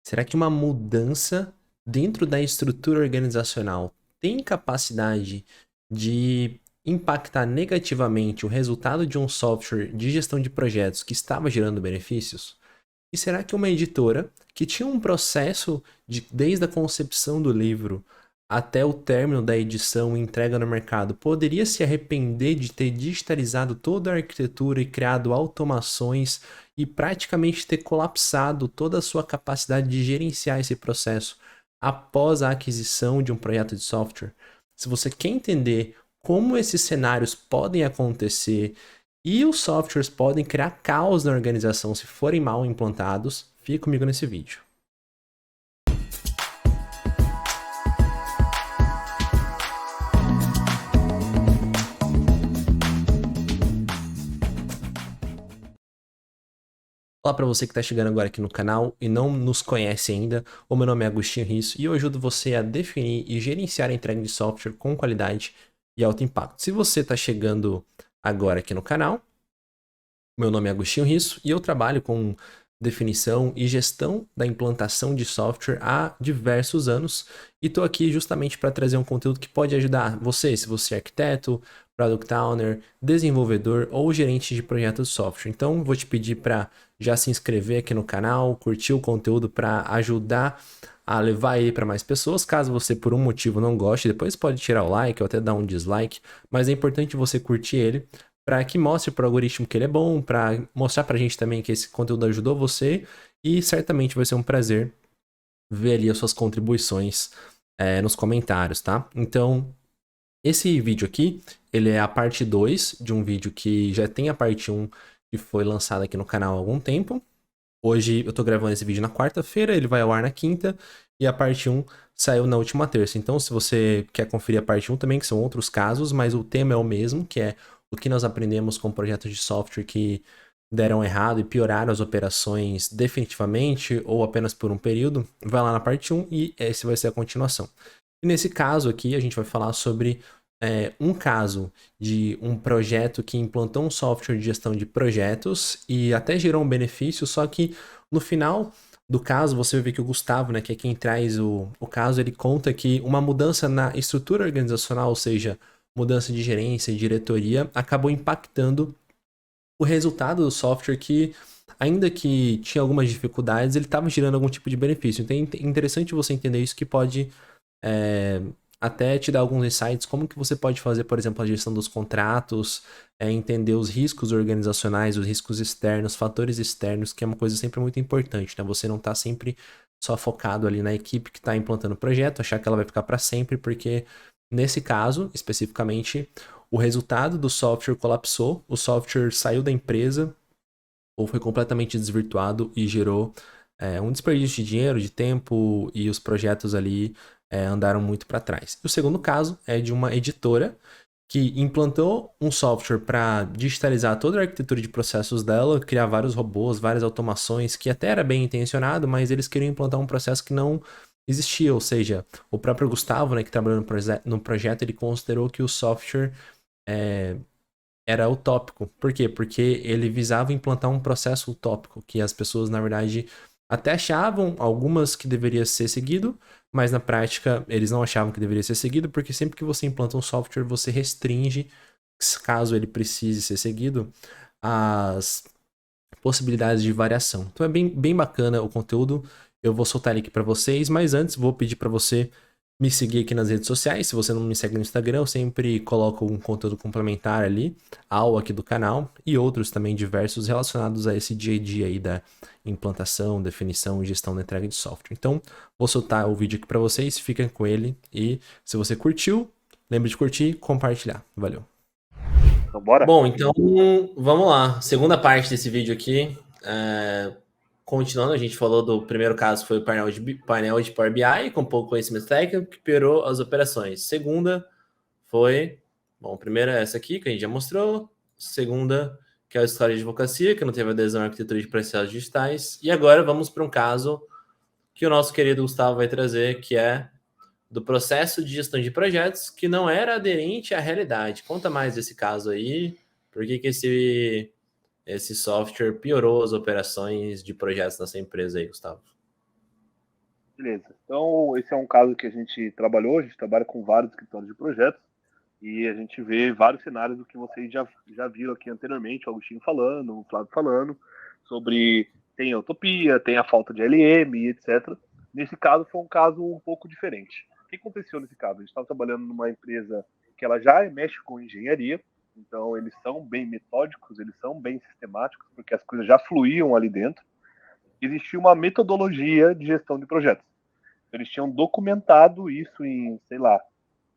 Será que uma mudança dentro da estrutura organizacional tem capacidade de impactar negativamente o resultado de um software de gestão de projetos que estava gerando benefícios? E será que uma editora que tinha um processo desde a concepção do livro até o término da edição e entrega no mercado poderia se arrepender de ter digitalizado toda a arquitetura e criado automações e praticamente ter colapsado toda a sua capacidade de gerenciar esse processo após a aquisição de um projeto de software? Se você quer entender como esses cenários podem acontecer e os softwares podem criar caos na organização se forem mal implantados, fica comigo nesse vídeo. Olá para você que está chegando agora aqui no canal e não nos conhece ainda, o meu nome é Agostinho Risso e eu ajudo você a definir e gerenciar a entrega de software com qualidade e alto impacto. Se você está chegando agora aqui no canal, meu nome é Agostinho Risso e eu trabalho com definição e gestão da implantação de software há diversos anos e estou aqui justamente para trazer um conteúdo que pode ajudar você, se você é arquiteto, product owner, desenvolvedor ou gerente de projetos de software. Então, vou te pedir para já se inscrever aqui no canal, curtir o conteúdo para ajudar a levar ele para mais pessoas. Caso você por um motivo não goste, depois pode tirar o like ou até dar um dislike, mas é importante você curtir ele para que mostre para o algoritmo que ele é bom, para mostrar para a gente também que esse conteúdo ajudou você e certamente vai ser um prazer ver ali as suas contribuições nos comentários, tá? Então, esse vídeo aqui, ele é a parte 2 de um vídeo que já tem a parte 1 que foi lançada aqui no canal há algum tempo. Hoje eu tô gravando esse vídeo na quarta-feira, ele vai ao ar na quinta e a parte 1 saiu na última terça. Então, se você quer conferir a parte 1 também, que são outros casos, mas o tema é o mesmo, que é o que nós aprendemos com projetos de software que deram errado e pioraram as operações definitivamente ou apenas por um período, vai lá na parte 1 e esse vai ser a continuação. E nesse caso aqui, a gente vai falar sobre um caso de um projeto que implantou um software de gestão de projetos e até gerou um benefício, só que no final do caso, você vai ver que o Gustavo, né, que é quem traz o caso, ele conta que uma mudança na estrutura organizacional, ou seja, mudança de gerência e diretoria, acabou impactando o resultado do software que, ainda que tinha algumas dificuldades, ele estava gerando algum tipo de benefício. Então é interessante você entender isso que pode é, até te dar alguns insights, como que você pode fazer, por exemplo, a gestão dos contratos, entender os riscos organizacionais, os riscos externos, fatores externos, que é uma coisa sempre muito importante, né? Você não está sempre só focado ali na equipe que está implantando o projeto, achar que ela vai ficar para sempre, porque nesse caso, especificamente, o resultado do software colapsou, o software saiu da empresa ou foi completamente desvirtuado e gerou um desperdício de dinheiro, de tempo e os projetos ali andaram muito para trás. E o segundo caso é de uma editora que implantou um software para digitalizar toda a arquitetura de processos dela, criar vários robôs, várias automações, que até era bem intencionado, mas eles queriam implantar um processo que não existia, ou seja, o próprio Gustavo, né, que trabalhou no projeto, ele considerou que o software é, era utópico. Por quê? Porque ele visava implantar um processo utópico, que as pessoas, na verdade, até achavam algumas que deveria ser seguido, mas na prática eles não achavam que deveria ser seguido, porque sempre que você implanta um software, você restringe, caso ele precise ser seguido, as possibilidades de variação. Então é bem bacana o conteúdo. Eu vou soltar ele aqui para vocês, mas antes vou pedir para você me seguir aqui nas redes sociais. Se você não me segue no Instagram, eu sempre coloco um conteúdo complementar ali ao aqui do canal e outros também diversos relacionados a esse dia a dia aí da implantação, definição e gestão da entrega de software. Então, vou soltar o vídeo aqui para vocês, fiquem com ele e se você curtiu, lembre de curtir e compartilhar. Valeu. Então, bora? Bom, então vamos lá. Segunda parte desse vídeo aqui. Continuando, a gente falou do primeiro caso, foi o painel de Power BI, com pouco conhecimento técnico, que piorou as operações. Segunda foi. Bom, a primeira é essa aqui, que a gente já mostrou. Segunda, que é a história de advocacia, que não teve adesão à arquitetura de processos digitais. E agora vamos para um caso que o nosso querido Gustavo vai trazer, que é do processo de gestão de projetos que não era aderente à realidade. Conta mais desse caso aí, por que que esse software piorou as operações de projetos nessa empresa aí, Gustavo? Beleza. Então, esse é um caso que a gente trabalhou, a gente trabalha com vários escritórios de projetos e a gente vê vários cenários do que vocês já viram aqui anteriormente, o Agostinho falando, o Flávio falando, sobre tem a utopia, tem a falta de LM e etc. Nesse caso, foi um caso um pouco diferente. O que aconteceu nesse caso? A gente estava trabalhando numa empresa que ela já mexe com engenharia, então eles são bem metódicos, eles são bem sistemáticos, porque as coisas já fluíam ali dentro. Existia uma metodologia de gestão de projetos. Eles tinham documentado isso em, sei lá,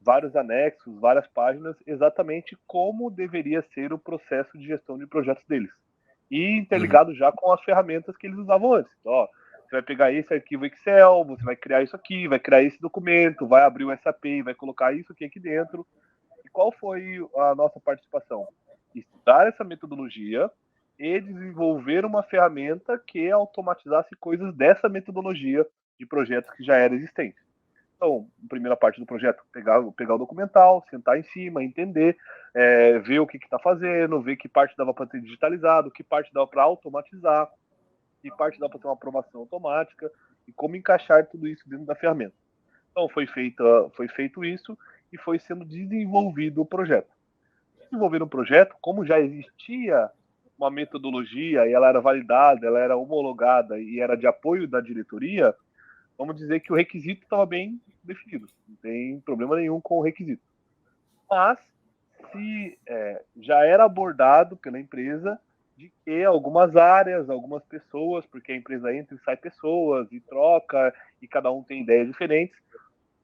vários anexos, várias páginas, exatamente como deveria ser o processo de gestão de projetos deles. E interligado já com as ferramentas que eles usavam antes. Então, ó, você vai pegar esse arquivo Excel, você vai criar isso aqui, vai criar esse documento, vai abrir o SAP e vai colocar isso aqui dentro. E qual foi a nossa participação? Estudar essa metodologia e desenvolver uma ferramenta que automatizasse coisas dessa metodologia de projetos que já era existente. Então, a primeira parte do projeto, pegar o documental, sentar em cima, entender, ver o que está fazendo, ver que parte dava para ter digitalizado, que parte dava para automatizar, que parte dava para ter uma aprovação automática e como encaixar tudo isso dentro da ferramenta. Então, foi feito isso e foi sendo desenvolvido o projeto. Desenvolver um projeto, como já existia uma metodologia e ela era validada, ela era homologada e era de apoio da diretoria, vamos dizer que o requisito estava bem definido, não tem problema nenhum com o requisito. Mas, se já era abordado pela empresa de que algumas áreas, algumas pessoas, porque a empresa entra e sai pessoas e troca, e cada um tem ideias diferentes,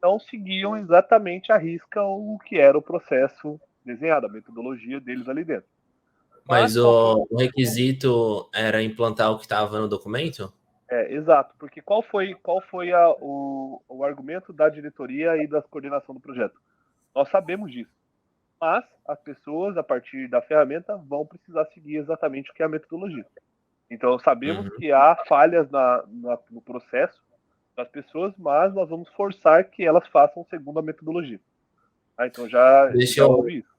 não seguiam exatamente à risca o que era o processo desenhado, a metodologia deles ali dentro. Mas o requisito era implantar o que estava no documento? Exato, porque qual foi o argumento da diretoria e da coordenação do projeto? Nós sabemos disso, mas as pessoas, a partir da ferramenta, vão precisar seguir exatamente o que é a metodologia. Então, sabemos que há falhas no processo das pessoas, mas nós vamos forçar que elas façam segundo a metodologia. Então, já houve isso.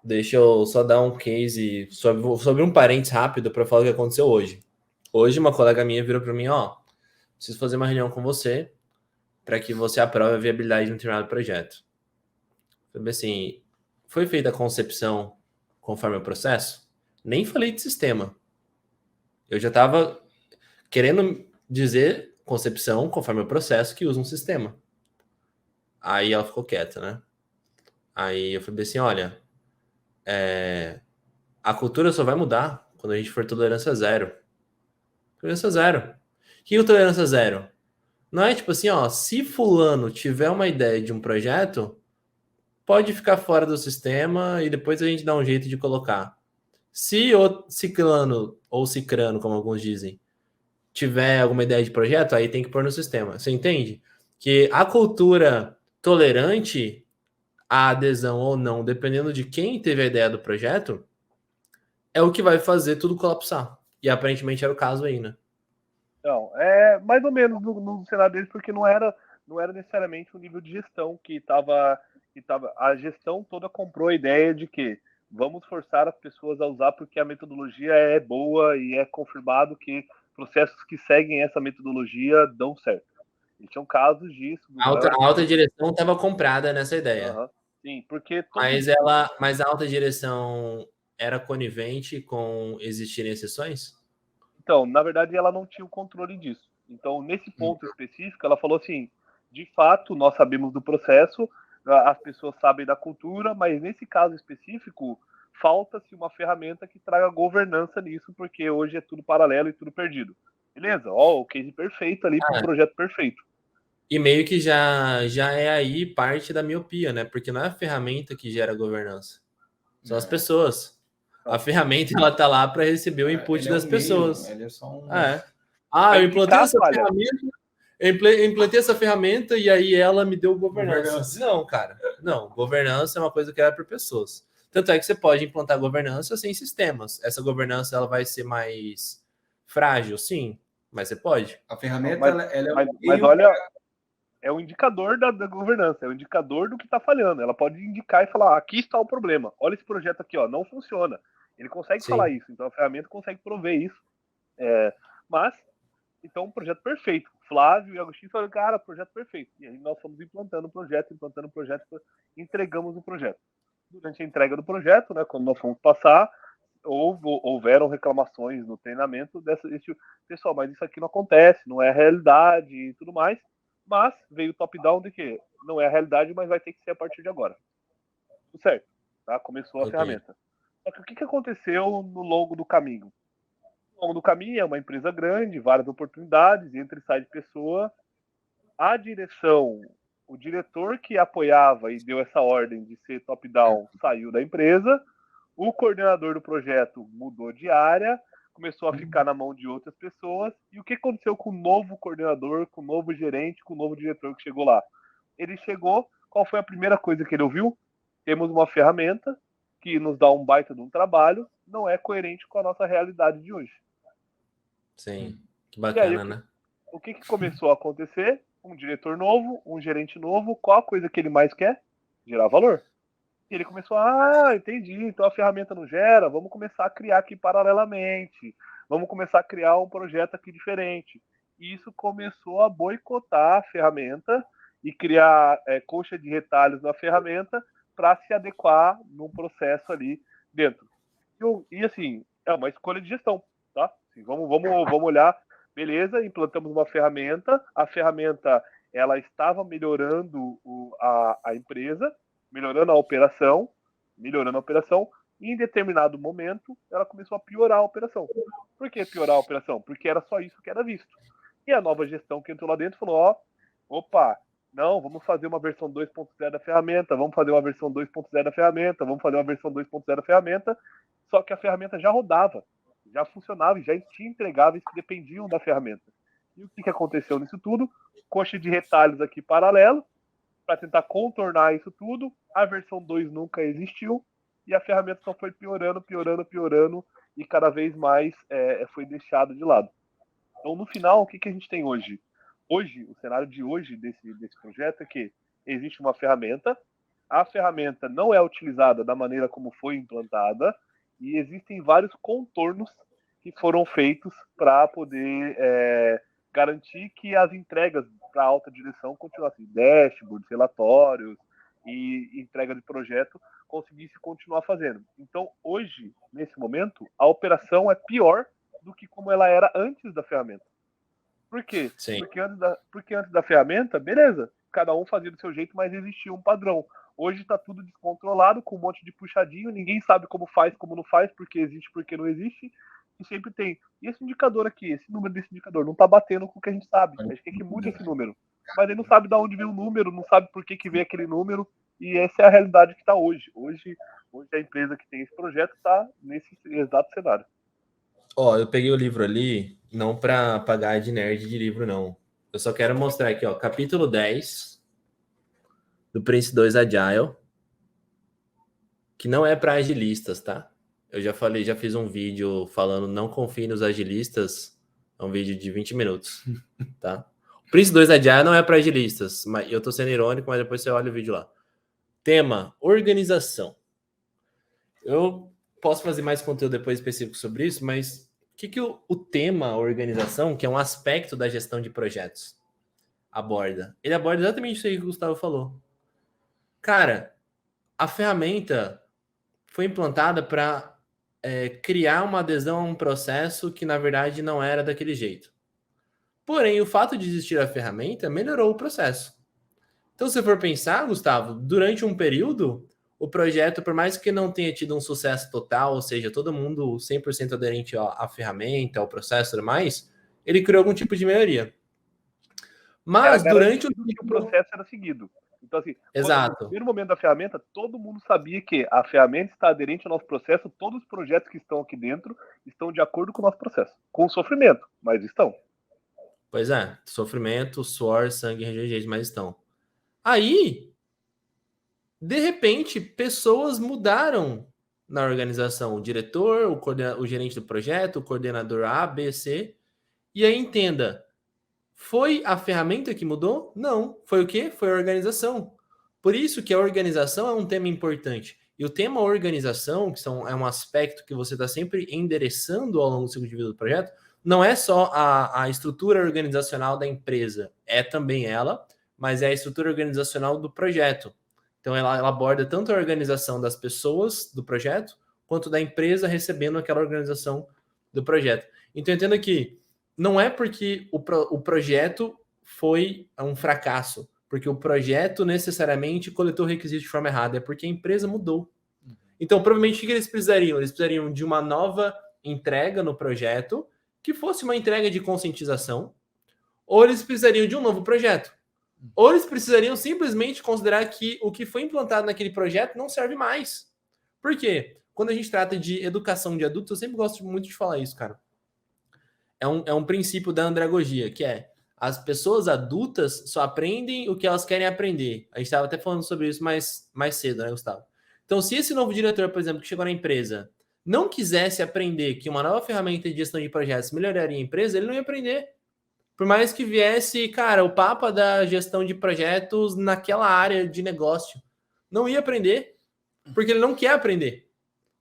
Deixa eu só dar um case sobre um parênteses rápido para falar o que aconteceu hoje. Hoje, uma colega minha virou para mim, ó, preciso fazer uma reunião com você para que você aprove a viabilidade de um determinado projeto. Falei assim, foi feita a concepção conforme o processo? Nem falei de sistema. Eu já estava querendo dizer concepção conforme o processo que usa um sistema. Aí ela ficou quieta, né? Aí eu falei assim, olha, a cultura só vai mudar quando a gente for tolerância zero. Tolerância zero. O que é tolerância zero? Não é tipo assim, ó, se fulano tiver uma ideia de um projeto, pode ficar fora do sistema e depois a gente dá um jeito de colocar. Se o ciclano ou cicrano, como alguns dizem, tiver alguma ideia de projeto, aí tem que pôr no sistema. Você entende? Que a cultura tolerante à adesão ou não, dependendo de quem teve a ideia do projeto, é o que vai fazer tudo colapsar. E aparentemente era o caso aí, né? Não, é mais ou menos no cenário deles, porque não era necessariamente o nível de gestão que estava. A gestão toda comprou a ideia de que vamos forçar as pessoas a usar porque a metodologia é boa e é confirmado que processos que seguem essa metodologia dão certo. E tinham casos disso. A alta direção estava comprada nessa ideia. Sim, porque mas a alta direção era conivente com existirem exceções? Então, na verdade, ela não tinha o controle disso. Então, nesse ponto específico, ela falou assim: de fato, nós sabemos do processo, as pessoas sabem da cultura, mas nesse caso específico, falta-se uma ferramenta que traga governança nisso, porque hoje é tudo paralelo e tudo perdido. Beleza, ó, o case perfeito ali para o projeto perfeito. E meio que já é aí parte da miopia, né? Porque não é a ferramenta que gera governança, são as pessoas. A ferramenta ela tá lá para receber o input das pessoas. Ele é só um... eu implantei essa ferramenta. Eu implantei essa ferramenta e aí ela me deu governança. Não, cara. Não, governança é uma coisa criada por pessoas. Tanto é que você pode implantar governança sem sistemas. Essa governança ela vai ser mais frágil, sim, mas você pode. A ferramenta, mas olha, é o indicador da governança, é o indicador do que está falhando. Ela pode indicar e falar, aqui está o problema. Olha esse projeto aqui, ó, não funciona. Ele consegue falar isso, então a ferramenta consegue prover isso. Mas, então, um projeto perfeito. Flávio e Agostinho falaram, cara, projeto perfeito. E aí nós fomos implantando o projeto, entregamos o projeto. Durante a entrega do projeto, né, quando nós fomos passar, houveram reclamações no treinamento desse pessoal, mas isso aqui não acontece, não é a realidade e tudo mais. Mas veio o top-down de que não é a realidade, mas vai ter que ser a partir de agora. Tudo certo, tá? Começou a ferramenta. Só que o que aconteceu no longo do caminho? No longo do caminho é uma empresa grande, várias oportunidades, entre e sai de pessoa. A direção, o diretor que apoiava e deu essa ordem de ser top-down saiu da empresa, o coordenador do projeto mudou de área, começou a ficar na mão de outras pessoas. E o que aconteceu com o novo coordenador, com o novo gerente, com o novo diretor que chegou lá? Ele chegou, qual foi a primeira coisa que ele ouviu? Temos uma ferramenta que nos dá um baita de um trabalho, não é coerente com a nossa realidade de hoje. Sim, que bacana, né? O que começou a acontecer? Um diretor novo, um gerente novo, qual a coisa que ele mais quer? Gerar valor. E ele começou, entendi, então a ferramenta não gera, vamos começar a criar aqui paralelamente, vamos começar a criar um projeto aqui diferente. E isso começou a boicotar a ferramenta e criar coxa de retalhos na ferramenta para se adequar num processo ali dentro. E assim, é uma escolha de gestão, tá? Assim, vamos olhar, beleza, implantamos uma ferramenta, a ferramenta ela estava melhorando a empresa, melhorando a operação, e em determinado momento ela começou a piorar a operação. Por que piorar a operação? Porque era só isso que era visto. E a nova gestão que entrou lá dentro falou, opa, não, vamos fazer uma versão 2.0 da ferramenta, vamos fazer uma versão 2.0 da ferramenta, vamos fazer uma versão 2.0 da ferramenta, só que a ferramenta já rodava, já funcionava e já tinha entregáveis que dependiam da ferramenta. E o que aconteceu nisso tudo? Coxa de retalhos aqui paralelo, para tentar contornar isso tudo. A versão 2 nunca existiu e a ferramenta só foi piorando e cada vez mais foi deixado de lado. Então, no final, o que a gente tem hoje? Hoje, o cenário de hoje desse projeto é que existe uma ferramenta, a ferramenta não é utilizada da maneira como foi implantada e existem vários contornos que foram feitos para poder garantir que as entregas para a alta direção continuassem, dashboards, relatórios e entrega de projeto conseguisse continuar fazendo. Então, hoje, nesse momento, a operação é pior do que como ela era antes da ferramenta. Por quê? Sim. Porque antes da ferramenta, beleza, cada um fazia do seu jeito, mas existia um padrão. Hoje está tudo descontrolado, com um monte de puxadinho, ninguém sabe como faz, como não faz, porque existe, porque não existe, e sempre tem. E esse indicador aqui, esse número desse indicador, não está batendo com o que a gente sabe. A gente quer que mude esse número. Mas ele não sabe de onde veio o número, não sabe por que veio aquele número, e essa é a realidade que está hoje. Hoje a empresa que tem esse projeto está nesse exato cenário. Eu peguei o livro ali, não para pagar de nerd de livro, não. Eu só quero mostrar aqui, capítulo 10 do Prince 2 Agile, que não é para agilistas, tá? Eu já falei, já fiz um vídeo falando não confie nos agilistas, é um vídeo de 20 minutos, tá? O Prince 2 Agile não é para agilistas, mas eu tô sendo irônico, mas depois você olha o vídeo lá. Tema, organização. Eu posso fazer mais conteúdo depois específico sobre isso, mas o que o tema organização, que é um aspecto da gestão de projetos, aborda? Ele aborda exatamente isso aí que o Gustavo falou. Cara, a ferramenta foi implantada para criar uma adesão a um processo que, na verdade, não era daquele jeito. Porém, o fato de existir a ferramenta melhorou o processo. Então, se for pensar, Gustavo, durante um período, o projeto, por mais que não tenha tido um sucesso total, ou seja, todo mundo 100% aderente à ferramenta, ao processo e tudo mais, ele criou algum tipo de melhoria. Mas durante o processo era seguido. Então, assim, exato. No primeiro momento da ferramenta, todo mundo sabia que a ferramenta está aderente ao nosso processo, todos os projetos que estão aqui dentro estão de acordo com o nosso processo. Com sofrimento, mas estão. Pois é, sofrimento, suor, sangue, regejeitos, mas estão. Aí, de repente, pessoas mudaram na organização. O diretor, o gerente do projeto, o coordenador A, B, C. E aí, entenda, foi a ferramenta que mudou? Não. Foi o quê? Foi a organização. Por isso que a organização é um tema importante. E o tema organização, que é um aspecto que você está sempre endereçando ao longo do ciclo de vida do projeto, não é só a estrutura organizacional da empresa, é também ela, mas é a estrutura organizacional do projeto. Então, ela aborda tanto a organização das pessoas do projeto, quanto da empresa recebendo aquela organização do projeto. Então, entenda que não é porque o projeto foi um fracasso, porque o projeto necessariamente coletou requisitos de forma errada, é porque a empresa mudou. Então, provavelmente, o que eles precisariam? Eles precisariam de uma nova entrega no projeto, que fosse uma entrega de conscientização, ou eles precisariam de um novo projeto. Ou eles precisariam simplesmente considerar que o que foi implantado naquele projeto não serve mais. Por quê? Quando a gente trata de educação de adultos, eu sempre gosto muito de falar isso, cara. É um princípio da andragogia, que é as pessoas adultas só aprendem o que elas querem aprender. A gente estava até falando sobre isso mais cedo, né, Gustavo? Então, se esse novo diretor, por exemplo, que chegou na empresa, não quisesse aprender que uma nova ferramenta de gestão de projetos melhoraria a empresa, ele não ia aprender. Por mais que viesse, cara, o papa da gestão de projetos naquela área de negócio. Não ia aprender, porque ele não quer aprender,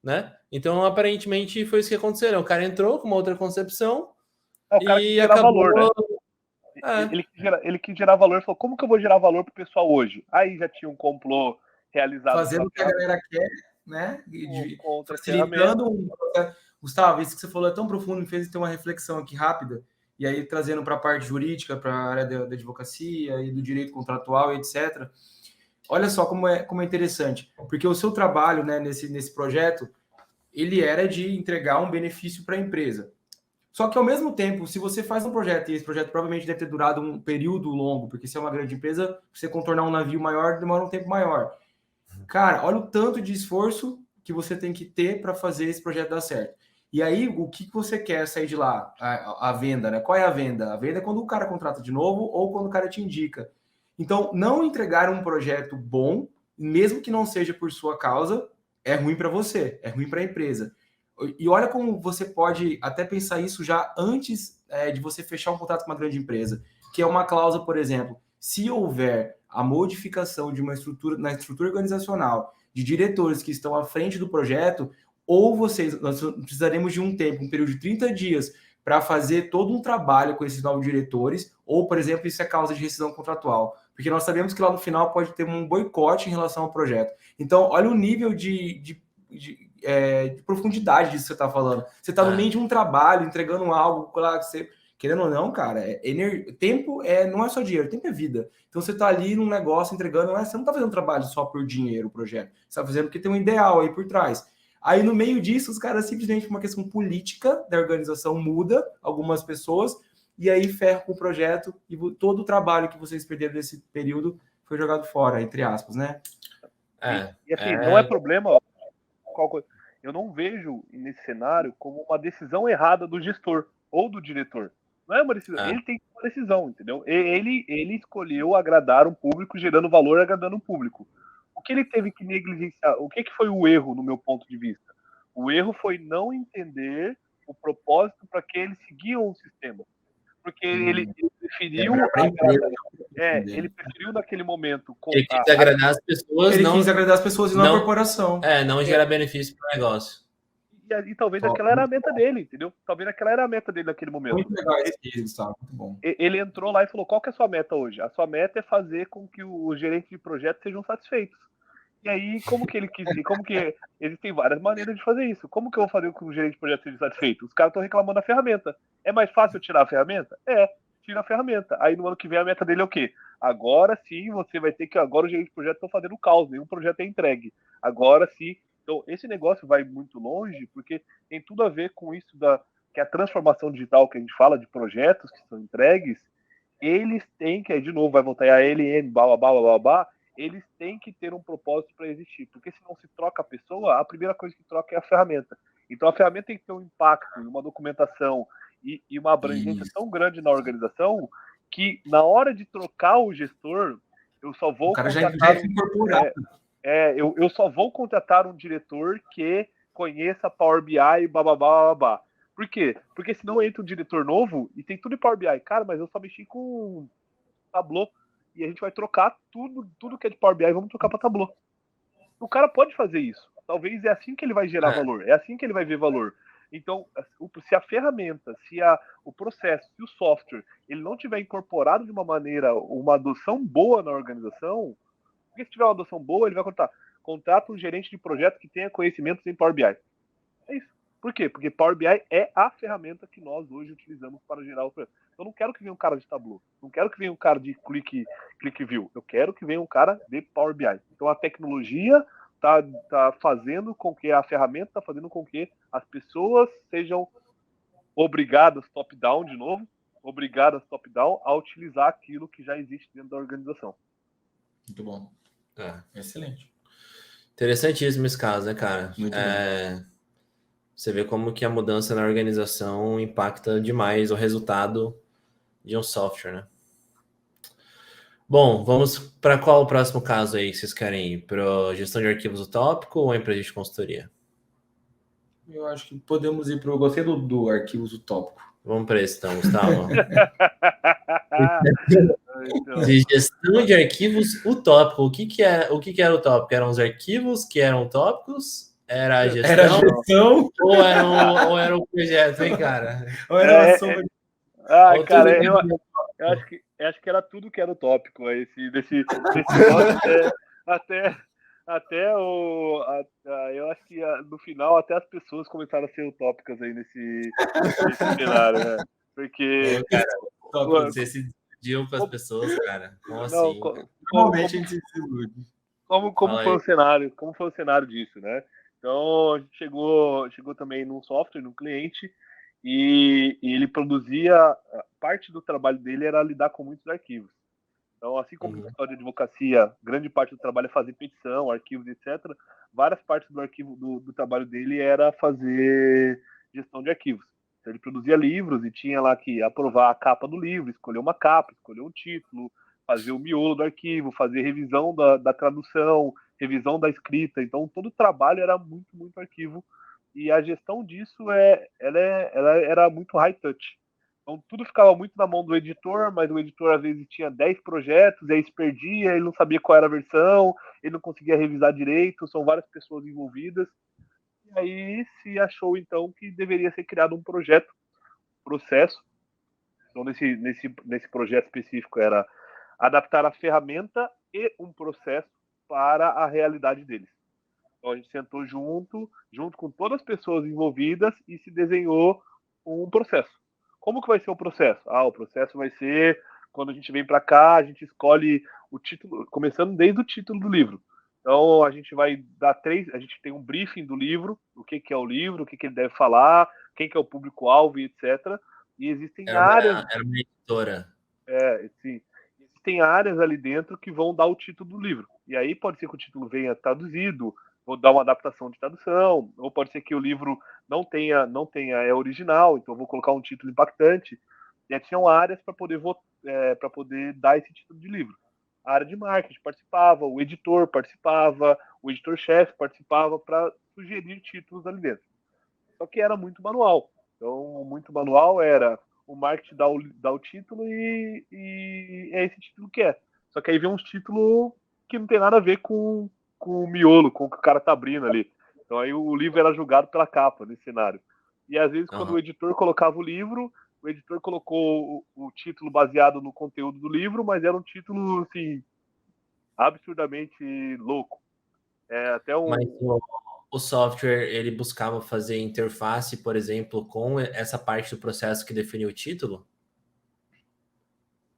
né? Então, aparentemente, foi isso que aconteceu. Né? O cara entrou com uma outra concepção É o cara que e gera valor, né? acabou. É. Ele quis gerar valor, falou, como que eu vou gerar valor pro pessoal hoje? Aí já tinha um complô realizado Fazendo o que a galera quer, né? contra a Facilitando um... Gustavo, isso que você falou é tão profundo, me fez ter uma reflexão aqui rápida, e aí trazendo para a parte jurídica, para a área da advocacia e do direito contratual, etc. Olha só como é interessante, porque o seu trabalho, né, nesse projeto, ele era de entregar um benefício para a empresa. Só que, ao mesmo tempo, se você faz um projeto, e esse projeto provavelmente deve ter durado um período longo, porque se é uma grande empresa, você contornar um navio maior demora um tempo maior. Cara, olha o tanto de esforço que você tem que ter para fazer esse projeto dar certo. E aí, o que você quer sair de lá? A venda, né? Qual é a venda? A venda é quando o cara contrata de novo ou quando o cara te indica. Então, não entregar um projeto bom, mesmo que não seja por sua causa, é ruim para você, é ruim para a empresa. E olha como você pode até pensar isso já antes de você fechar um contrato com uma grande empresa, que é uma cláusula, por exemplo, se houver a modificação de uma estrutura, na estrutura organizacional, de diretores que estão à frente do projeto, ou nós precisaremos de um tempo, um período de 30 dias, para fazer todo um trabalho com esses novos diretores, ou, por exemplo, isso é causa de rescisão contratual. Porque nós sabemos que lá no final pode ter um boicote em relação ao projeto. Então, olha o nível de profundidade disso que você está falando. Você está no meio de um trabalho, entregando algo lá que você... Querendo ou não, cara, tempo não é só dinheiro, tempo é vida. Então você está ali num negócio entregando, você não está fazendo trabalho só por dinheiro, o projeto. Você está fazendo porque tem um ideal aí por trás. Aí no meio disso, os caras simplesmente, por uma questão política da organização, muda algumas pessoas e aí ferra com o projeto e todo o trabalho que vocês perderam nesse período foi jogado fora, entre aspas, né? E assim, não é problema. Eu não vejo nesse cenário como uma decisão errada do gestor ou do diretor. Não é uma decisão. Ele tem uma decisão, entendeu? Ele escolheu agradar um público, gerando valor, agradando um público. O que ele teve que negligenciar? O que foi o erro, no meu ponto de vista? O erro foi não entender o propósito para que eles seguiam o sistema. Porque ele preferiu. Ele preferiu naquele momento. Ele quis agradar as pessoas. Ele quis agradar as pessoas e não a corporação. Não gerar benefício para o negócio. E talvez aquela era a meta dele, entendeu? Talvez aquela era a meta dele naquele momento. Muito legal isso, Gustavo. Muito bom. Ele entrou lá e falou: qual que é a sua meta hoje? A sua meta é fazer com que os gerentes de projeto sejam satisfeitos. E aí, como que ele quis? Como que existem várias maneiras de fazer isso? Como que eu vou fazer com que o gerente de projeto seja satisfeito? Os caras estão reclamando da ferramenta. É mais fácil tirar a ferramenta? Tira a ferramenta. Aí no ano que vem a meta dele é o quê? Agora sim você vai ter que. Agora os gerentes de projeto estão fazendo caos, nenhum projeto é entregue. Agora sim. Então, esse negócio vai muito longe, porque tem tudo a ver com isso que a transformação digital que a gente fala de projetos que são entregues, eles têm que, aí de novo, vai voltar a LN, blá, blá, blá, blá, blá, eles têm que ter um propósito para existir, porque se não se troca a pessoa, a primeira coisa que troca é a ferramenta. Então, a ferramenta tem que ter um impacto, uma documentação e uma abrangência tão grande na organização que, na hora de trocar o gestor, eu só vou... O cara já é incorporado. Eu só vou contratar um diretor que conheça Power BI e bababá. Por quê? Porque senão entra um diretor novo e tem tudo em Power BI. Cara, mas eu só mexi com Tableau. E a gente vai trocar tudo que é de Power BI, vamos trocar para Tableau. O cara pode fazer isso. Talvez é assim que ele vai gerar valor. É assim que ele vai ver valor. Então, se a ferramenta, o processo, se o software, ele não tiver incorporado de uma maneira, uma adoção boa na organização, porque se tiver uma adoção boa, ele vai contrata um gerente de projeto que tenha conhecimentos em Power BI. É isso. Por quê? Porque Power BI é a ferramenta que nós hoje utilizamos para gerar o projeto. Eu não quero que venha um cara de Tableau, não quero que venha um cara de ClickView, eu quero que venha um cara de Power BI. Então a tecnologia tá fazendo com que a ferramenta está fazendo com que as pessoas sejam obrigadas top-down de novo, obrigadas top-down a utilizar aquilo que já existe dentro da organização. Muito bom. Excelente. Interessantíssimo esse caso, né, cara? Muito bom. Você vê como que a mudança na organização impacta demais o resultado de um software, né? Bom, vamos para qual o próximo caso aí que vocês querem ir? Para gestão de arquivos utópico ou empresa de consultoria? Eu acho que podemos ir para o... Gostei do arquivos utópico. Vamos para esse então, Gustavo. De gestão de arquivos utópico. O que era utópico? Eram os arquivos que eram utópicos? Era a gestão? Era a gestão? Ou era o projeto, hein, cara? Ou era a sombra? Cara, eu acho que era tudo que era utópico. Desse eu acho que no final até as pessoas começaram a ser utópicas aí nesse cenário, né? Porque você se desiludiu com as pessoas, cara. Como assim? Normalmente a gente se desilude. Como foi o cenário? Como foi o cenário disso, né? Então a gente chegou também num software, num cliente, e ele produzia, parte do trabalho dele era lidar com muitos arquivos. Então, assim como no escritório de advocacia, grande parte do trabalho é fazer petição, arquivos, etc., várias partes do arquivo do trabalho dele era fazer gestão de arquivos. Então, ele produzia livros e tinha lá que aprovar a capa do livro, escolher uma capa, escolher um título, fazer o miolo do arquivo, fazer revisão da tradução, revisão da escrita. Então, todo o trabalho era muito, muito arquivo. E a gestão disso ela era muito high touch. Então, tudo ficava muito na mão do editor, mas o editor, às vezes, tinha 10 projetos, e aí se perdia, ele não sabia qual era a versão, ele não conseguia revisar direito, são várias pessoas envolvidas. E aí se achou, então, que deveria ser criado um processo. Então, nesse projeto específico, era adaptar a ferramenta e um processo para a realidade deles. Então, a gente sentou junto com todas as pessoas envolvidas e se desenhou um processo. Como que vai ser o processo? O processo vai ser, quando a gente vem para cá, a gente escolhe o título, começando desde o título do livro. Então, a gente vai dar a gente tem um briefing do livro, o que é o livro, o que ele deve falar, quem que é o público-alvo, etc. E existem áreas... Era uma editora. Sim. Existem áreas ali dentro que vão dar o título do livro. E aí pode ser que o título venha traduzido, ou dar uma adaptação de tradução, ou pode ser que o livro não tenha original, então eu vou colocar um título impactante. E aí tinham áreas para poder dar esse título de livro. A área de marketing participava, o editor participava, o editor-chefe participava para sugerir títulos ali dentro. Só que era muito manual. Então, muito manual era o marketing dá o título e é esse título que é. Só que aí vem uns títulos que não tem nada a ver com o miolo, com o que o cara tá abrindo ali. Então aí o livro era julgado pela capa nesse cenário. E às vezes quando o editor colocava o livro, o editor colocou o título baseado no conteúdo do livro, mas era um título, assim, absurdamente louco. Mas o software, ele buscava fazer interface, por exemplo, com essa parte do processo que definiu o título?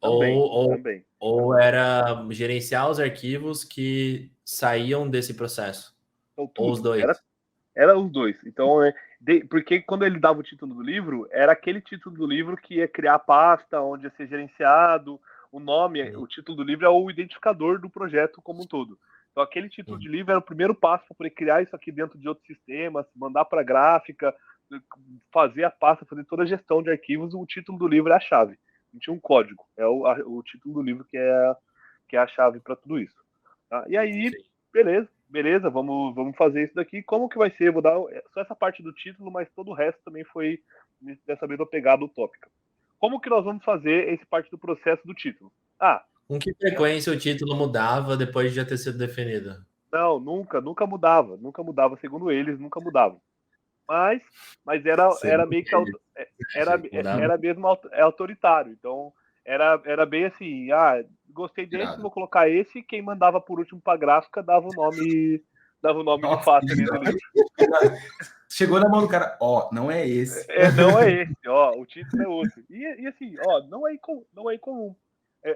Também. Ou era gerenciar os arquivos que saíam desse processo? Então, ou os dois? Era os dois. Então, porque quando ele dava o título do livro, era aquele título do livro que ia criar a pasta, onde ia ser gerenciado. O nome, o título do livro é o identificador do projeto como um todo. Então, aquele título de livro era o primeiro passo para poder criar isso aqui dentro de outros sistemas, mandar para a gráfica, fazer a pasta, fazer toda a gestão de arquivos. O título do livro é a chave. A gente tinha um código. É o título do livro que é a chave para tudo isso. Tá? E aí, beleza, vamos fazer isso daqui. Como que vai ser? Eu vou dar só essa parte do título, mas todo o resto também foi dessa mesma pegada utópica. Como que nós vamos fazer esse parte do processo do título? Com que frequência o título mudava depois de já ter sido definido? Não, nunca mudava. Nunca mudava, segundo eles, nunca mudava. mas era meio que era mesmo autoritário. Então era bem assim, gostei desse, vou colocar esse, quem mandava por último para gráfica dava o nome de fato ali do livro. Chegou na mão do cara, não é esse. Não é esse, o título é outro. E assim, não é incomum.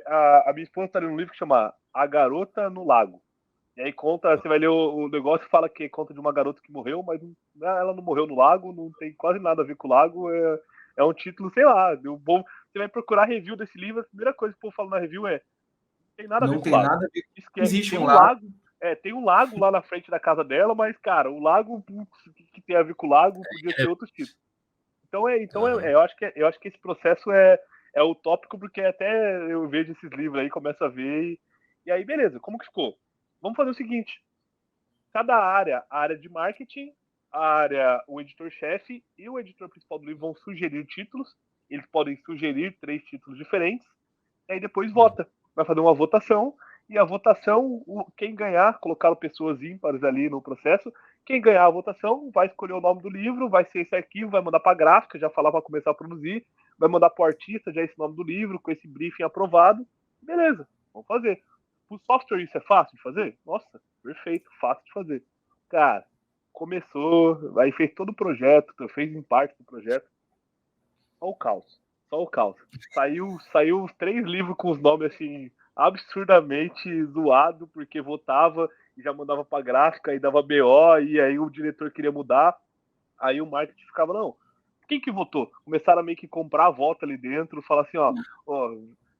A minha esposa tá lendo um livro que chama A Garota no Lago. E aí você vai ler o negócio e fala que conta de uma garota que morreu, mas ela não morreu no lago, não tem quase nada a ver com o lago. É um título, sei lá, bom. Você vai procurar review desse livro, a primeira coisa que o povo fala na review não tem nada a ver com o lago. Nada a ver. Existe tem um lago. Tem um lago lá na frente da casa dela, mas, cara, o lago, que tem a ver com o lago, podia ser outros títulos. Então, eu acho que esse processo é utópico, porque até eu vejo esses livros aí, começo a ver, e aí, beleza, como que ficou? Vamos fazer o seguinte, cada área, a área de marketing, o editor-chefe e o editor principal do livro vão sugerir títulos, eles podem sugerir 3 títulos diferentes, e aí depois vota. Vai fazer uma votação, e a votação, quem ganhar, colocaram pessoas ímpares ali no processo, quem ganhar a votação vai escolher o nome do livro, vai ser esse arquivo, vai mandar para a gráfica, já falar para começar a produzir, vai mandar para o artista já esse nome do livro, com esse briefing aprovado, beleza, vamos fazer. O software isso é fácil de fazer? Nossa, perfeito, fácil de fazer. Cara, começou, aí fez todo o projeto, fez em parte do projeto. Só o caos. Saiu 3 livros com os nomes assim, absurdamente zoado, porque votava e já mandava pra gráfica e dava BO, e aí o diretor queria mudar. Aí o marketing ficava, não, quem que votou? Começaram a meio que comprar a voto ali dentro, falar assim,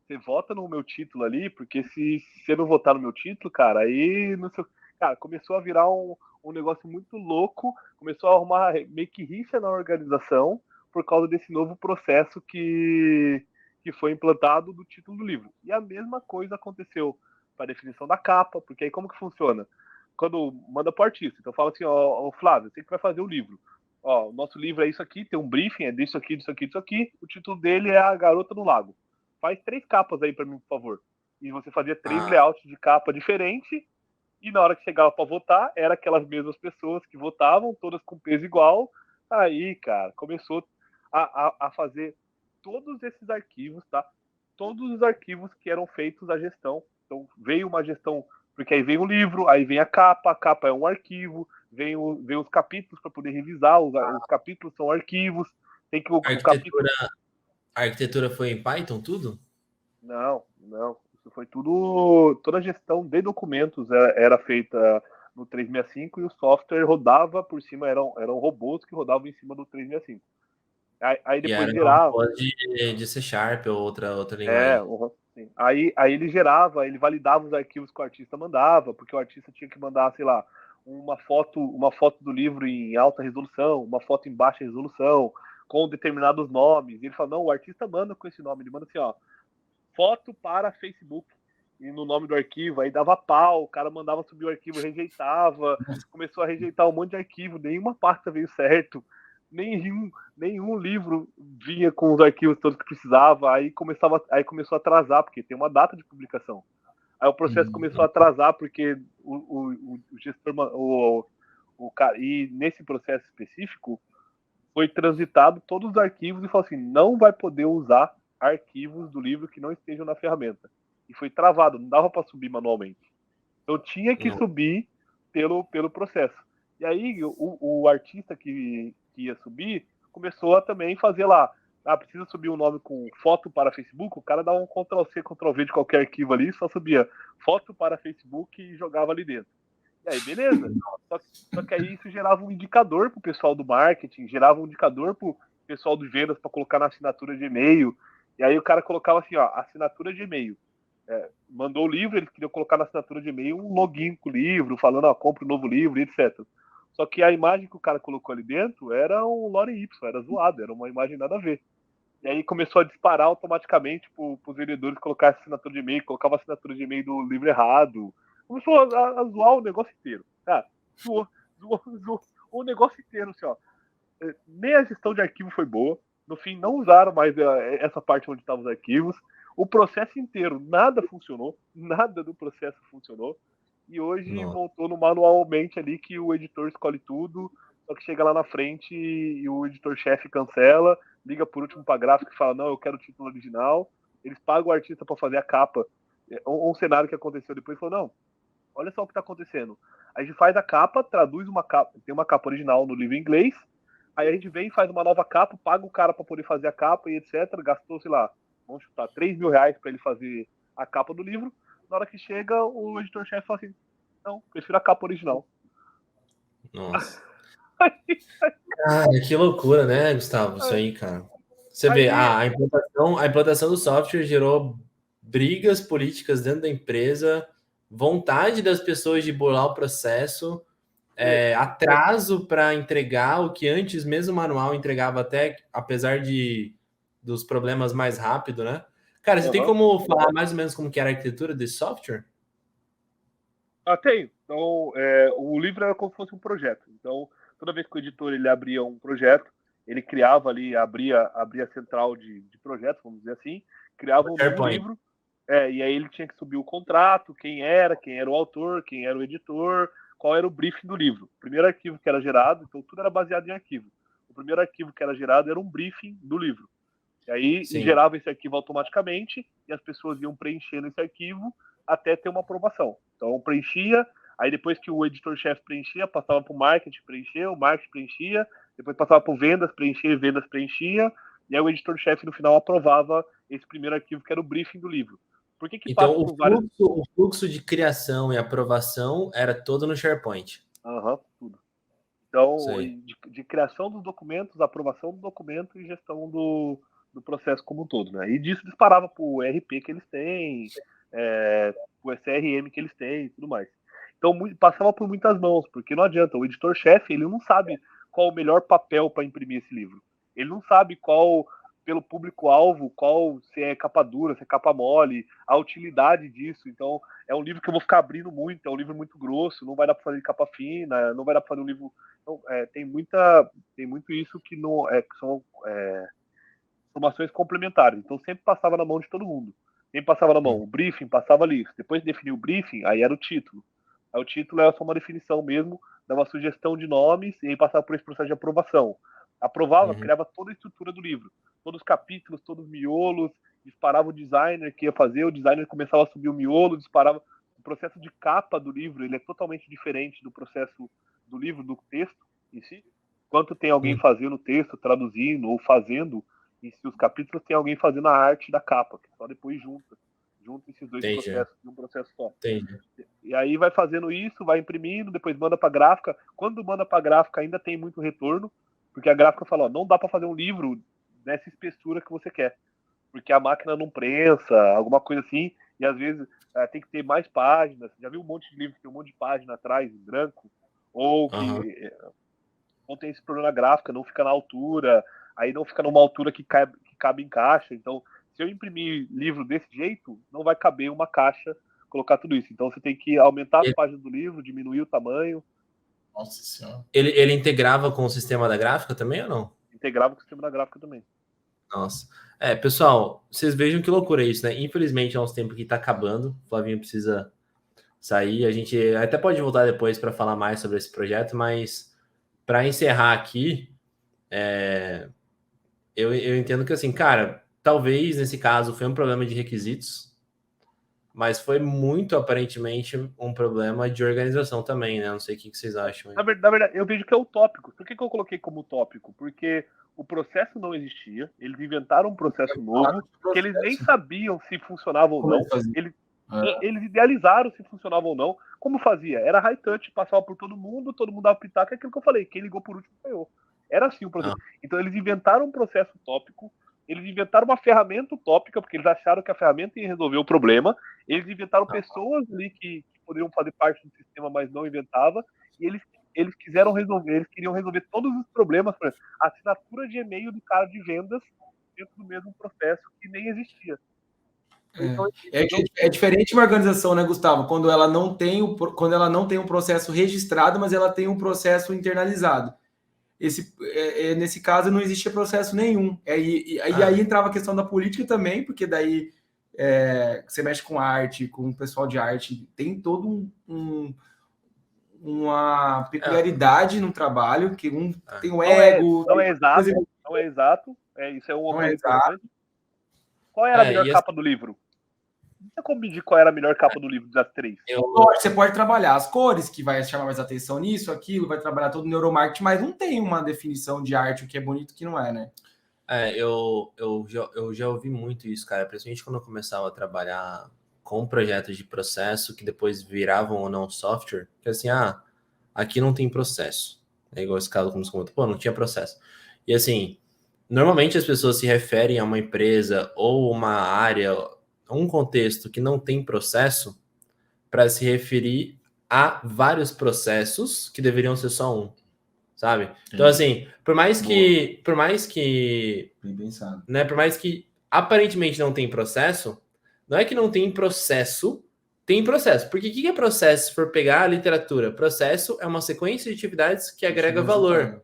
você vota no meu título ali, porque se você não votar no meu título, cara, aí não sei. Cara, começou a virar um negócio muito louco, começou a arrumar meio que rixa na organização por causa desse novo processo que foi implantado do título do livro. E a mesma coisa aconteceu para a definição da capa, porque aí como que funciona? Quando manda para o artista, então fala assim, Flávio, você que vai fazer o livro. O nosso livro é isso aqui, tem um briefing, é disso aqui, disso aqui, disso aqui. O título dele é A Garota no Lago. Faz 3 capas aí para mim, por favor. E você fazia 3 layouts de capa diferente, e na hora que chegava para votar, era aquelas mesmas pessoas que votavam, todas com peso igual. Aí, cara, começou a fazer todos esses arquivos, tá? Todos os arquivos que eram feitos à gestão. Então, veio uma gestão, porque aí vem o livro, aí vem a capa é um arquivo, vem os capítulos para poder revisar, os capítulos são arquivos, tem que A arquitetura foi em Python, tudo? Não. Isso foi tudo. Toda a gestão de documentos era feita no 365 e o software rodava por cima, eram robôs que rodavam em cima do 365. Aí depois gerava. De C Sharp ou outra linguagem. Sim. Aí ele gerava, ele validava os arquivos que o artista mandava, porque o artista tinha que mandar, sei lá, uma foto do livro em alta resolução, uma foto em baixa resolução, com determinados nomes. E ele fala, não, o artista manda com esse nome, ele manda assim, foto para Facebook. E no nome do arquivo, aí dava pau, o cara mandava subir o arquivo, rejeitava, começou a rejeitar um monte de arquivo, nenhuma pasta veio certo, nenhum livro vinha com os arquivos todos que precisava, aí começou a atrasar, porque tem uma data de publicação. Aí o processo começou a atrasar, porque o gestor, e nesse processo específico, foi transitado todos os arquivos e falou assim, não vai poder usar arquivos do livro que não estejam na ferramenta. E foi travado, não dava para subir manualmente. Então tinha que subir pelo processo. E aí o artista que ia subir começou a também fazer lá, precisa subir um nome com foto para Facebook, o cara dava um Ctrl+C, Ctrl+V de qualquer arquivo ali, só subia foto para Facebook e jogava ali dentro. E aí, beleza. Só que aí isso gerava um indicador pro pessoal do marketing, gerava um indicador pro pessoal de vendas para colocar na assinatura de e-mail. E aí o cara colocava assim, assinatura de e-mail. Mandou o livro, ele queria colocar na assinatura de e-mail um login com o livro, falando, compra um novo livro, etc. Só que a imagem que o cara colocou ali dentro era um lorem ipsum, era zoado, era uma imagem nada a ver. E aí começou a disparar automaticamente para os vendedores colocar a assinatura de e-mail, colocava a assinatura de e-mail do livro errado. Começou a zoar o negócio inteiro. Zoou o negócio inteiro, assim, Nem a gestão de arquivo foi boa. No fim, não usaram mais essa parte onde estavam os arquivos. O processo inteiro, nada funcionou. Nada do processo funcionou. E hoje voltou no manualmente ali que o editor escolhe tudo. só que chega lá na frente e o editor-chefe cancela, liga por último pra gráfica e fala, não, eu quero o título original, eles pagam o artista para fazer a capa. Um cenário que aconteceu depois, falou, não, olha só o que tá acontecendo. A gente faz a capa, traduz uma capa, tem uma capa original no livro em inglês, aí a gente vem e faz uma nova capa, paga o cara para poder fazer a capa e etc, gastou, sei lá, vamos chutar, R$3.000 para ele fazer a capa do livro, na hora que chega, o editor-chefe fala assim, não, prefiro a capa original. Nossa. Cara, que loucura, né, Gustavo? Isso aí, cara. Você vê, a implantação do software gerou brigas políticas dentro da empresa, vontade das pessoas de burlar o processo, atraso para entregar o que antes mesmo o manual entregava até, apesar dos problemas mais rápido, né? Cara, você tem como falar mais ou menos como que era a arquitetura desse software? Tenho. Então, o livro era como se fosse um projeto. Então, toda vez que o editor ele abria um projeto, ele criava ali, abria a central de projetos, vamos dizer assim, criava um novo livro, e aí ele tinha que subir o contrato, quem era o autor, quem era o editor, qual era o briefing do livro. O primeiro arquivo que era gerado, então tudo era baseado em arquivo. O primeiro arquivo que era gerado era um briefing do livro. E aí gerava esse arquivo automaticamente e as pessoas iam preenchendo esse arquivo até ter uma aprovação. Então preenchia, aí depois que o editor-chefe preenchia, passava para o marketing, preenchia, o marketing preenchia, depois passava para o vendas, preenchia, e aí o editor-chefe no final aprovava esse primeiro arquivo que era o briefing do livro. Por que então o fluxo de criação e aprovação era todo no SharePoint? Tudo. Então, de criação dos documentos, aprovação do documento e gestão do processo como um todo, né? E disso disparava para o ERP que eles têm, o CRM que eles têm e tudo mais. Então, passava por muitas mãos, porque não adianta, o editor-chefe, ele não sabe qual o melhor papel para imprimir esse livro. Ele não sabe qual, pelo público-alvo, se é capa dura, se é capa mole, a utilidade disso. Então, é um livro que eu vou ficar abrindo muito, é um livro muito grosso, não vai dar para fazer de capa fina, não vai dar para fazer um livro... Então, tem muito isso que não são informações complementares. Então, sempre passava na mão de todo mundo. Sempre passava na mão. O briefing passava ali. Depois de definir o briefing, aí era o título. Aí o título era só uma definição mesmo, dava uma sugestão de nomes e aí passava por esse processo de aprovação. Aprovava, criava toda a estrutura do livro. Todos os capítulos, todos os miolos, disparava o designer que ia fazer, o designer começava a subir o miolo, disparava. O processo de capa do livro, ele é totalmente diferente do processo do livro, do texto em si. Enquanto tem alguém fazendo o texto, traduzindo ou fazendo, e se os capítulos tem alguém fazendo a arte da capa, que só depois junta esses dois processos em um processo só. E aí vai fazendo isso, vai imprimindo, depois manda para a gráfica. Quando manda para a gráfica ainda tem muito retorno, porque a gráfica fala, não dá para fazer um livro nessa espessura que você quer, porque a máquina não prensa, alguma coisa assim, e às vezes tem que ter mais páginas. Já viu um monte de livro que tem um monte de página atrás, em branco? Ou que não tem esse problema na gráfica, não fica na altura, aí não fica numa altura que cabe em caixa. Então, se eu imprimir livro desse jeito, não vai caber uma caixa colocar tudo isso. Então, você tem que aumentar as páginas do livro, diminuir o tamanho. Nossa Senhora. Ele integrava com o sistema da gráfica também ou não? Integrava com o sistema da gráfica também. Nossa. Pessoal, vocês vejam que loucura é isso, né? Infelizmente, é uns tempos que tá acabando. O Flavinho precisa sair. A gente até pode voltar depois para falar mais sobre esse projeto, mas para encerrar aqui, eu entendo que, assim, cara, talvez nesse caso foi um problema de requisitos, mas foi muito aparentemente um problema de organização também, né? Não sei o que vocês acham. Na verdade, eu vejo que é utópico. Por que eu coloquei como utópico? Porque o processo não existia, eles inventaram um processo novo, que eles nem sabiam se funcionava ou não. Eles idealizaram se funcionava ou não. Como fazia? Era high touch, passava por todo mundo dava pitaco, é aquilo que eu falei, quem ligou por último foi eu. Era assim o processo. Então eles inventaram um processo utópico, eles inventaram uma ferramenta utópica, porque eles acharam que a ferramenta ia resolver o problema, eles inventaram pessoas ali que poderiam fazer parte do sistema, mas não inventava, e eles queriam resolver todos os problemas, por exemplo, a assinatura de e-mail do cara de vendas dentro do mesmo processo que nem existia. É diferente uma organização, né, Gustavo? Quando ela não tem um processo registrado, mas ela tem um processo internalizado. Nesse caso não existia processo nenhum. Aí entrava a questão da política também, porque daí você mexe com arte, com o pessoal de arte, tem todo um uma peculiaridade no trabalho, que um tem o Não ego. não é exato, não é exato. Isso é uma Não é coisa importante. Qual era a melhor capa do livro? Não tem como medir qual era a melhor capa do livro das 3. Você pode trabalhar as cores, que vai chamar mais atenção nisso, aquilo, vai trabalhar todo o neuromarketing, mas não tem uma definição de arte, o que é bonito e o que não é, né? Eu já ouvi muito isso, cara, principalmente quando eu começava a trabalhar com projetos de processo que depois viravam ou não software, que assim, aqui não tem processo. É igual esse caso como você comentou, pô, não tinha processo. E assim, normalmente as pessoas se referem a uma empresa ou uma área, um contexto que não tem processo para se referir a vários processos que deveriam ser só um, sabe? Então assim, por mais que, bem pensado, né, por mais que aparentemente não tem processo, não é que não tem processo, tem processo. Porque o que é processo? Se for pegar a literatura, processo é uma sequência de atividades que agrega valor.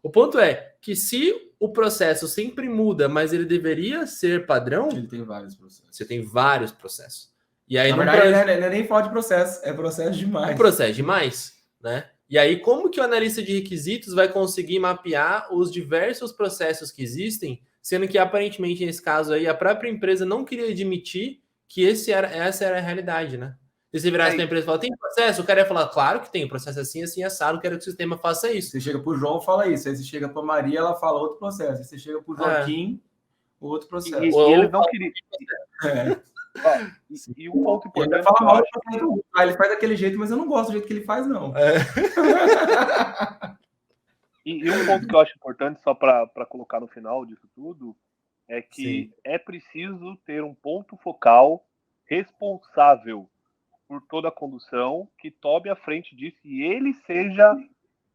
O ponto é que se o processo sempre muda, mas ele deveria ser padrão, ele tem vários processos. Você tem vários processos. E aí, na verdade, não é nem falta de processo, é processo demais. É processo demais, né? E aí, como que o analista de requisitos vai conseguir mapear os diversos processos que existem, sendo que, aparentemente, nesse caso aí, a própria empresa não queria admitir que essa era a realidade, né? Se você virasse para a empresa e falar, tem processo? O cara ia falar, claro que tem, o processo assim, assim, assado, quero que o sistema faça isso. Você chega para o João, fala isso. Aí você chega para a Maria, ela fala outro processo. Aí você chega para o Joaquim, outro processo. E eles não queriam... E um ponto importante... Ele fala mal, ele faz daquele jeito, mas eu não gosto do jeito que ele faz, não. E um ponto que eu acho importante, só para colocar no final disso tudo, é que é preciso ter um ponto focal responsável por toda a condução, que tome a frente disso e ele seja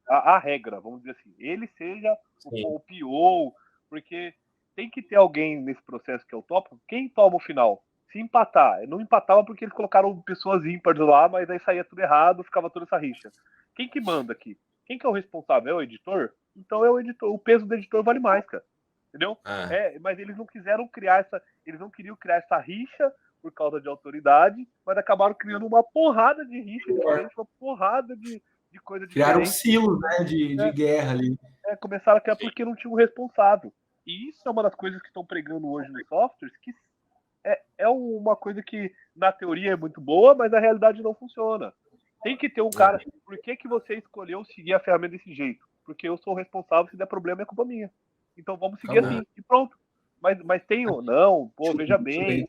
a regra, vamos dizer assim. Ele seja o PO, porque tem que ter alguém nesse processo que é o tópico. Quem toma o final? Se empatar. Não empatava porque eles colocaram pessoas ímpares lá, mas aí saía tudo errado, ficava toda essa rixa. Quem que manda aqui? Quem que é o responsável? É o editor? Então é o editor. O peso do editor vale mais, cara. Entendeu? Mas eles não quiseram criar eles não queriam criar essa rixa por causa de autoridade, mas acabaram criando uma porrada de rixa diferente, uma porrada de coisa diferente. Criaram silos, né, de guerra ali. Começaram a criar porque não tinha um responsável. E isso é uma das coisas que estão pregando hoje nos softwares, que é uma coisa que na teoria é muito boa, mas na realidade não funciona. Tem que ter um cara... Por que você escolheu seguir a ferramenta desse jeito? Porque eu sou o responsável, se der problema é culpa minha. Então vamos seguir assim, e pronto. Mas tem ou não, pô, veja bem.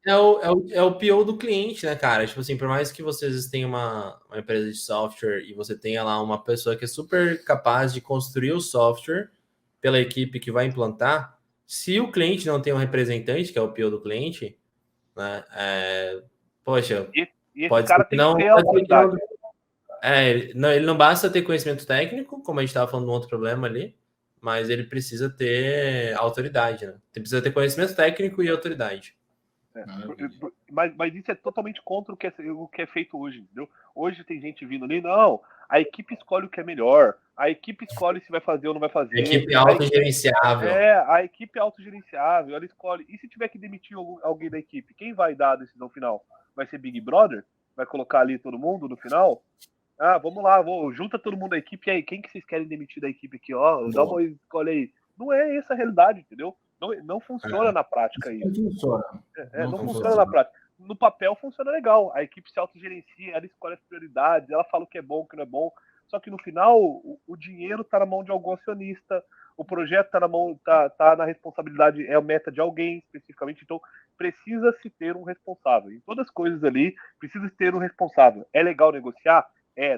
É o PO do cliente, né, cara? Tipo assim, por mais que vocês tenham uma empresa de software e você tenha lá uma pessoa que é super capaz de construir o software pela equipe que vai implantar, se o cliente não tem um representante, que é o PO do cliente, né, poxa, e esse pode cara ser que tem não... que ter autoridade. Ele não basta ter conhecimento técnico, como a gente estava falando de um outro problema ali, mas ele precisa ter autoridade, né? Ele precisa ter conhecimento técnico e autoridade. Mas isso é totalmente contra o que é feito hoje, entendeu? Hoje tem gente vindo ali, não, a equipe escolhe o que é melhor, a equipe escolhe se vai fazer ou não vai fazer. A equipe é autogerenciável. A equipe é autogerenciável, ela escolhe. E se tiver que demitir alguém da equipe, quem vai dar a decisão final? Vai ser Big Brother? Vai colocar ali todo mundo no final? Vamos lá, junta todo mundo da equipe, e aí, quem que vocês querem demitir da equipe aqui? Dá uma escolha aí. Não é essa a realidade, entendeu? Não funciona na prática isso. Não funciona na prática. No papel funciona legal. A equipe se autogerencia, ela escolhe as prioridades, ela fala o que é bom, o que não é bom. Só que no final, o dinheiro está na mão de algum acionista, o projeto está tá na responsabilidade, é a meta de alguém especificamente. Então, precisa-se ter um responsável. Em todas as coisas ali, precisa ter um responsável. É legal negociar?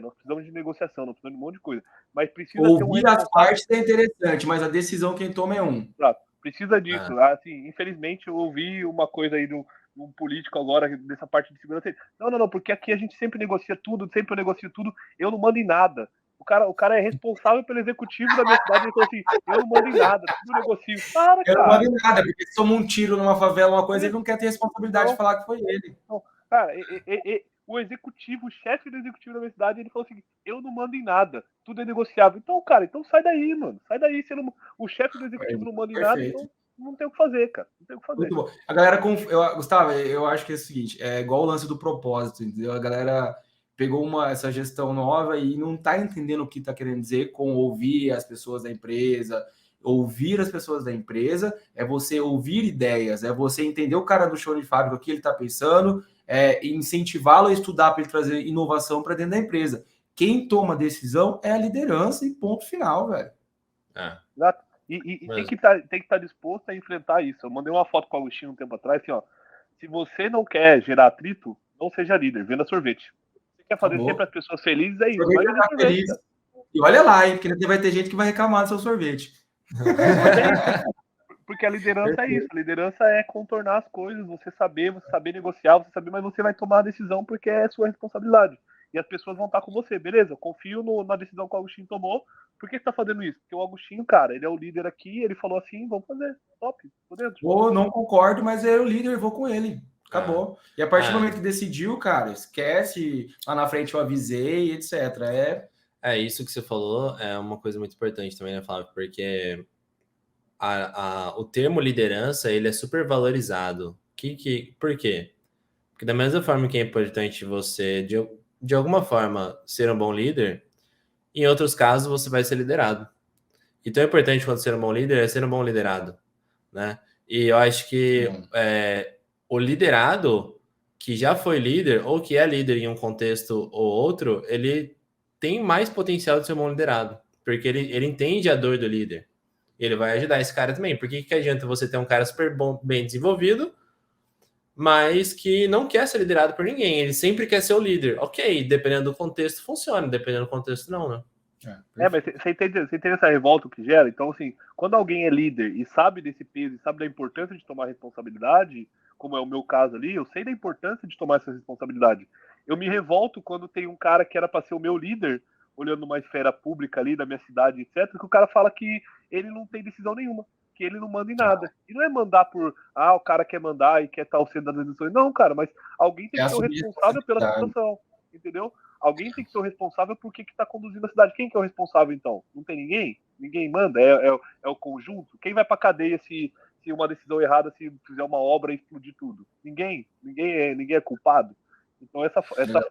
Nós precisamos de negociação, nós precisamos de um monte de coisa. Mas precisa ter um responsável. Ouvir as partes é interessante, mas a decisão quem toma é um. Claro, precisa disso. Assim, infelizmente, eu ouvi uma coisa aí de um político agora, dessa parte de segurança. Não, porque aqui a gente sempre negocia tudo, sempre eu negocio tudo, eu não mando em nada. O cara é responsável pelo executivo da minha cidade, ele falou assim, eu não mando em nada, tudo negocio. Eu não mando em nada, porque se toma um tiro numa favela, uma coisa, ele não quer ter responsabilidade de falar que foi ele. Não, cara, o executivo, o chefe do executivo da minha cidade, ele falou assim, eu não mando em nada, tudo é negociável. Então, cara, sai daí, mano. Sai daí, o chefe do executivo não manda em nada, então não tem o que fazer, cara. Não tem o que fazer. Muito bom. A galera, Gustavo, eu acho que é o seguinte, é igual o lance do propósito, entendeu? A galera pegou essa gestão nova e não está entendendo o que está querendo dizer com ouvir as pessoas da empresa. Ouvir as pessoas da empresa é você ouvir ideias, é você entender o cara do chão de fábrica, o que ele está pensando, incentivá-lo a estudar para ele trazer inovação para dentro da empresa. Quem toma decisão é a liderança e ponto final, velho. Exato. E tem que estar disposto a enfrentar isso. Eu mandei uma foto com o Agostinho um tempo atrás, assim, ó. Se você não quer gerar atrito, não seja líder, venda sorvete. Você quer fazer sempre as pessoas felizes, é isso. Vai vender sorvete, cara. E olha lá, hein, porque vai ter gente que vai reclamar do seu sorvete. Porque a liderança é isso. A liderança é contornar as coisas, você saber negociar, você saber, mas você vai tomar a decisão porque é sua responsabilidade. E as pessoas vão estar com você, beleza? Eu confio na decisão que o Agostinho tomou. Por que você tá fazendo isso? Porque o Agostinho, cara, ele é o líder aqui, ele falou assim, vamos fazer. Top, tô dentro. Não concordo, mas é o líder, vou com ele. Acabou. E a partir do momento que decidiu, cara, esquece, lá na frente eu avisei, etc. Isso que você falou é uma coisa muito importante também, né, Flávio? Porque o termo liderança, ele é super valorizado. Por quê? Porque da mesma forma que é importante você, de alguma forma, ser um bom líder, em outros casos você vai ser liderado. Então é importante quando ser um bom líder é ser um bom liderado, né? E eu acho que o liderado que já foi líder ou que é líder em um contexto ou outro, ele tem mais potencial de ser um bom liderado, porque ele entende a dor do líder. Ele vai ajudar esse cara também. Por que adianta você ter um cara super bom, bem desenvolvido, mas que não quer ser liderado por ninguém? Ele sempre quer ser o líder. Ok, dependendo do contexto funciona, dependendo do contexto não, né? Mas você entende essa revolta que gera? Então, assim, quando alguém é líder e sabe desse peso, e sabe da importância de tomar responsabilidade, como é o meu caso ali, eu sei da importância de tomar essa responsabilidade. Eu me revolto quando tem um cara que era para ser o meu líder, olhando uma esfera pública ali da minha cidade, etc., que o cara fala que ele não tem decisão nenhuma, que ele não manda em nada. E não é mandar por, o cara quer mandar e quer estar ao centro das decisões. Não, cara, mas alguém tem que ser o responsável pela situação, entendeu? Alguém tem que ser o responsável por que está conduzindo a cidade. Quem que é o responsável, então? Não tem ninguém? Ninguém manda? É o conjunto? Quem vai para cadeia se uma decisão errada, se fizer uma obra e explodir tudo? Ninguém é culpado. Então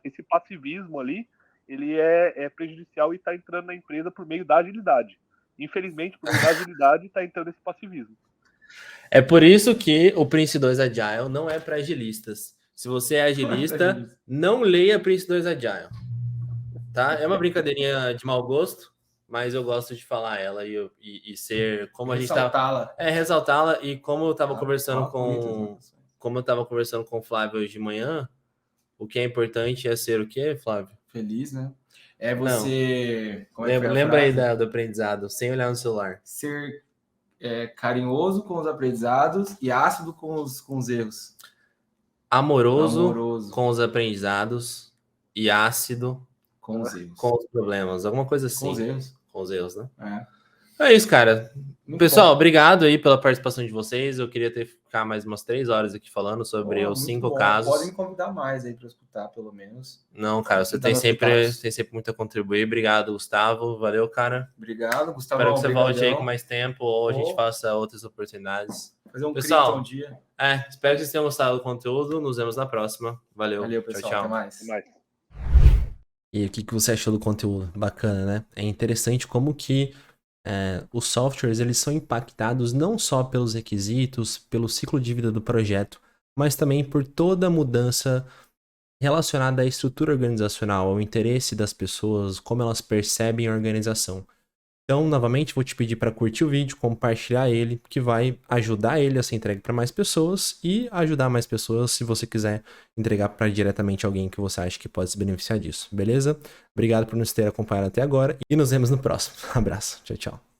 esse passivismo ali, ele é prejudicial e está entrando na empresa por meio da agilidade. Infelizmente, por meio da agilidade, está entrando esse passivismo. É por isso que o Prince 2 Agile não é para agilistas. Se você é agilista, não leia Prince 2 Agile. Tá? É uma brincadeirinha de mau gosto, mas eu gosto de falar ela e ser como a gente tá. Ressaltá-la. E como eu estava conversando com o Flávio hoje de manhã, o que é importante é ser o quê, Flávio? Feliz, né? É você. Lembra aí do aprendizado, sem olhar no celular. Ser carinhoso com os aprendizados e ácido com os erros. Amoroso com os aprendizados e ácido com os erros. Com os problemas, alguma coisa assim. Com os erros, né? É isso, cara. Muito Pessoal, bom. Obrigado aí pela participação de vocês. Eu queria ficar mais umas 3 horas aqui falando sobre os 5 casos. Podem me convidar mais aí para escutar, pelo menos. Não, cara, você tem sempre muito a contribuir. Obrigado, Gustavo. Valeu, cara. Obrigado, Gustavo. Espero que você volte aí com mais tempo ou a gente faça outras oportunidades. Fazer um Pessoal, um dia. Espero que vocês tenham gostado do conteúdo. Nos vemos na próxima. Valeu pessoal. Tchau. Até mais. E o que você achou do conteúdo? Bacana, né? É interessante como que os softwares eles são impactados não só pelos requisitos, pelo ciclo de vida do projeto, mas também por toda a mudança relacionada à estrutura organizacional, ao interesse das pessoas, como elas percebem a organização. Então, novamente, vou te pedir para curtir o vídeo, compartilhar ele, que vai ajudar ele a ser entregue para mais pessoas e ajudar mais pessoas se você quiser entregar para diretamente alguém que você acha que pode se beneficiar disso, beleza? Obrigado por nos ter acompanhado até agora e nos vemos no próximo. Abraço, tchau, tchau.